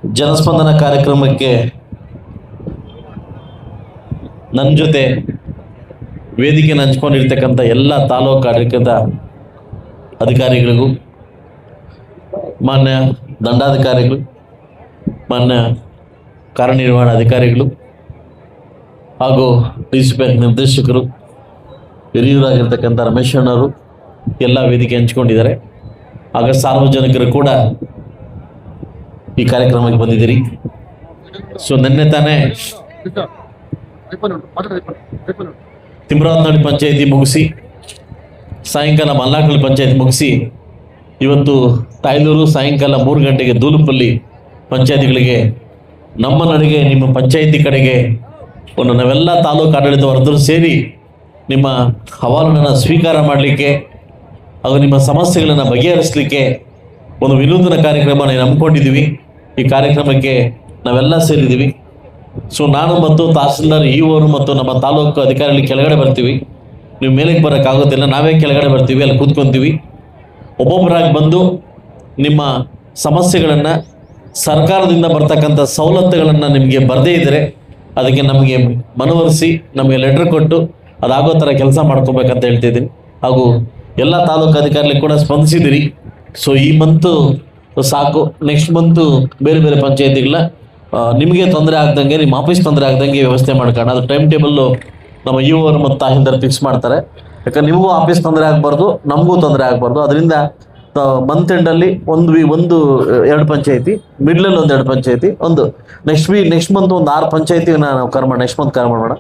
ಜನಸ್ಪಂದನ ಕಾರ್ಯಕ್ರಮಕ್ಕೆ ನನ್ನ ಜೊತೆ ವೇದಿಕೆ ಹಂಚ್ಕೊಂಡಿರ್ತಕ್ಕಂಥ ಎಲ್ಲ ತಾಲೂಕು ಆಡಳಿತದ ಅಧಿಕಾರಿಗಳಿಗೂ, ಮಾನ್ಯ ದಂಡಾಧಿಕಾರಿಗಳು, ಮಾನ್ಯ ಕಾರ್ಯನಿರ್ವಹಣಾ ಅಧಿಕಾರಿಗಳು ಹಾಗೂ ಡಿಸಿಪಿ ನಿರ್ದೇಶಕರು, ಹಿರಿಯರಾಗಿರ್ತಕ್ಕಂಥ ರಮೇಶ್ ಅಣ್ಣವರು ಎಲ್ಲ ವೇದಿಕೆ ಹಂಚ್ಕೊಂಡಿದ್ದಾರೆ. ಆಗ ಸಾರ್ವಜನಿಕರು ಕೂಡ ಈ ಕಾರ್ಯಕ್ರಮಕ್ಕೆ ಬಂದಿದ್ದೀರಿ. ಸೊ ನಿನ್ನೆ ತಾನೇ ತಿಮ್ರಾತ್ನಹಳ್ಳಿ ಪಂಚಾಯಿತಿ ಮುಗಿಸಿ, ಸಾಯಂಕಾಲ ಮಲ್ಲಾಕಳ್ಳಿ ಪಂಚಾಯಿತಿ ಮುಗಿಸಿ, ಇವತ್ತು ತಾಯ್ಲೂರು ಸಾಯಂಕಾಲ 3 ಗಂಟೆಗೆ ದೂಲುಪಲ್ಲಿ ಪಂಚಾಯಿತಿಗಳಿಗೆ ನಮ್ಮ ನಡೆಗೆ ನಿಮ್ಮ ಪಂಚಾಯಿತಿ ಕಡೆಗೆ ನಾವೆಲ್ಲ ತಾಲೂಕು ಆಡಳಿತ ವರ್ಗದವರು ಸೇರಿ ನಿಮ್ಮ ಅಹವಾಲನ್ನು ಸ್ವೀಕಾರ ಮಾಡಲಿಕ್ಕೆ ಹಾಗೂ ನಿಮ್ಮ ಸಮಸ್ಯೆಗಳನ್ನು ಬಗೆಹರಿಸಲಿಕ್ಕೆ ಒಂದು ವಿನೂತನ ಕಾರ್ಯಕ್ರಮನ ನಂಬಿಕೊಂಡಿದ್ದೀವಿ. ಈ ಕಾರ್ಯಕ್ರಮಕ್ಕೆ ನಾವೆಲ್ಲ ಸೇರಿದ್ದೀವಿ. ಸೊ ನಾನು ಮತ್ತು ತಹಸೀಲ್ದಾರ್ ಇಒರು ಮತ್ತು ನಮ್ಮ ತಾಲೂಕು ಅಧಿಕಾರಿಗಳು ಕೆಳಗಡೆ ಬರ್ತೀವಿ. ನೀವು ಮೇಲಕ್ಕೆ ಬರೋಕ್ಕಾಗೋದಿಲ್ಲ, ನಾವೇ ಕೆಳಗಡೆ ಬರ್ತೀವಿ, ಅಲ್ಲಿ ಕೂತ್ಕೊತೀವಿ. ಒಬ್ಬೊಬ್ಬರಾಗಿ ಬಂದು ನಿಮ್ಮ ಸಮಸ್ಯೆಗಳನ್ನು, ಸರ್ಕಾರದಿಂದ ಬರ್ತಕ್ಕಂಥ ಸವಲತ್ತುಗಳನ್ನು ನಿಮಗೆ ಬರದೇ ಇದ್ದರೆ ಅದಕ್ಕೆ ನಮಗೆ ಮನವರಿಸಿ ನಮಗೆ ಲೆಟ್ರ್ ಕೊಟ್ಟು ಅದಾಗೋ ಥರ ಕೆಲಸ ಮಾಡ್ಕೋಬೇಕಂತ ಹೇಳ್ತಿದ್ದೀನಿ. ಹಾಗೂ ಎಲ್ಲ ತಾಲೂಕು ಅಧಿಕಾರಿಗಳು ಕೂಡ ಸ್ಪಂದಿಸಿದಿರಿ. ಸೊ ಈ ಮಂತು ಸಾಕು, ನೆಕ್ಸ್ಟ್ ಮಂತು ಬೇರೆ ಬೇರೆ ಪಂಚಾಯತಿಗಳ ನಿಮಗೆ ತೊಂದರೆ ಆಗ್ದಂಗೆ, ನಿಮ್ಮ ಆಫೀಸ್ ತೊಂದರೆ ಆಗ್ದಂಗೆ ವ್ಯವಸ್ಥೆ ಮಾಡ್ಕೊಂಡು ಅದು ಟೈಮ್ ಟೇಬಲ್ಲು ನಮ್ಮ ಇಒರು ಮತ್ತು ತಹಸೀಲ್ದಾರ್ ಫಿಕ್ಸ್ ಮಾಡ್ತಾರೆ. ಯಾಕಂದ್ರೆ ನಿಮಗೂ ಆಫೀಸ್ ತೊಂದರೆ ಆಗಬಾರ್ದು, ನಮಗೂ ತೊಂದರೆ ಆಗಬಾರ್ದು. ಅದರಿಂದ ಮಂತ್ ಎಂಡಲ್ಲಿ 2 ಪಂಚಾಯತಿ, ಮಿಡ್ಲಲ್ಲಿ 2 ಪಂಚಾಯತಿ, ನೆಕ್ಸ್ಟ್ ಮಂತ್ 6 ಪಂಚಾಯತಿ ನಾವು ನೆಕ್ಸ್ಟ್ ಮಂತ್ ಕರ್ಮ ಮಾಡೋಣ.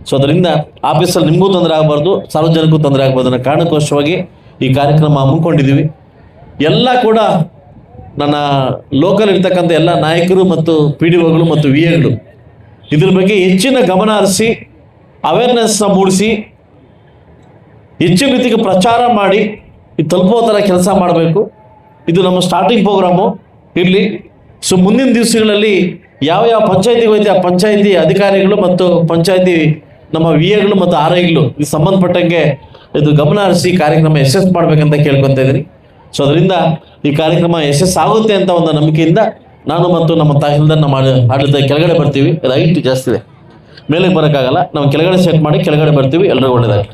ಸೊ ಅದರಿಂದ ಆಫೀಸಲ್ಲಿ ನಿಮಗೂ ತೊಂದರೆ ಆಗಬಾರ್ದು, ಸಾರ್ವಜನಿಕಗೂ ತೊಂದರೆ ಆಗಬಾರ್ದು ಅನ್ನೋ ಕಾರಣಕ್ಕೋಸ್ಕರವಾಗಿ ಈ ಕಾರ್ಯಕ್ರಮ ಹಮ್ಮಿಕೊಂಡಿದ್ದೀವಿ. ಎಲ್ಲ ಕೂಡ ನನ್ನ ಲೋಕಲ್ ಇರ್ತಕ್ಕಂಥ ಎಲ್ಲ ನಾಯಕರು ಮತ್ತು PDOಗಳು ಮತ್ತು VAಗಳು ಇದ್ರ ಬಗ್ಗೆ ಹೆಚ್ಚಿನ ಗಮನ ಹರಿಸಿ ಅವೇರ್ನೆಸ್ನ ಮೂಡಿಸಿ ಹೆಚ್ಚಿನ ರೀತಿಗೆ ಪ್ರಚಾರ ಮಾಡಿ ಇದು ತಲುಪೋ ಥರ ಕೆಲಸ ಮಾಡಬೇಕು. ಇದು ನಮ್ಮ ಸ್ಟಾರ್ಟಿಂಗ್ ಪ್ರೋಗ್ರಾಮು ಇರಲಿ. ಸೊ ಮುಂದಿನ ದಿವಸಗಳಲ್ಲಿ ಯಾವ ಪಂಚಾಯತಿಗೆ ಹೋಯ್ತು ಆ ಪಂಚಾಯತಿ ಅಧಿಕಾರಿಗಳು ಮತ್ತು ಪಂಚಾಯತಿ ನಮ್ಮ VAಗಳು ಮತ್ತು RIಗಳು ಇದು ಸಂಬಂಧಪಟ್ಟಂಗೆ ಇದು ಗಮನ ಹರಿಸಿ ಕಾರ್ಯಕ್ರಮ ಯಶಸ್ಸು ಮಾಡಬೇಕಂತ ಕೇಳ್ಕೊತಾ ಇದ್ದೀನಿ. ಸೊ ಅದರಿಂದ ಈ ಕಾರ್ಯಕ್ರಮ ಯಶಸ್ಸಾಗುತ್ತೆ ಅಂತ ಒಂದು ನಂಬಿಕೆಯಿಂದ ನಾನು ಮತ್ತು ನಮ್ಮ ತಹಸೀಲ್ದಾರ್ ನಮ್ಮ ಆಡಳಿತ ಕೆಳಗಡೆ ಬರ್ತೀವಿ. ಇದು ಹೈಟ್ ಜಾಸ್ತಿ ಇದೆ, ಮೇಲೆ ಬರೋಕ್ಕಾಗಲ್ಲ. ನಾವು ಕೆಳಗಡೆ ಸೆಟ್ ಮಾಡಿ ಕೆಳಗಡೆ ಬರ್ತೀವಿ. ಎಲ್ಲರೂ ಒಳ್ಳೆಯದಾಗಲಿ.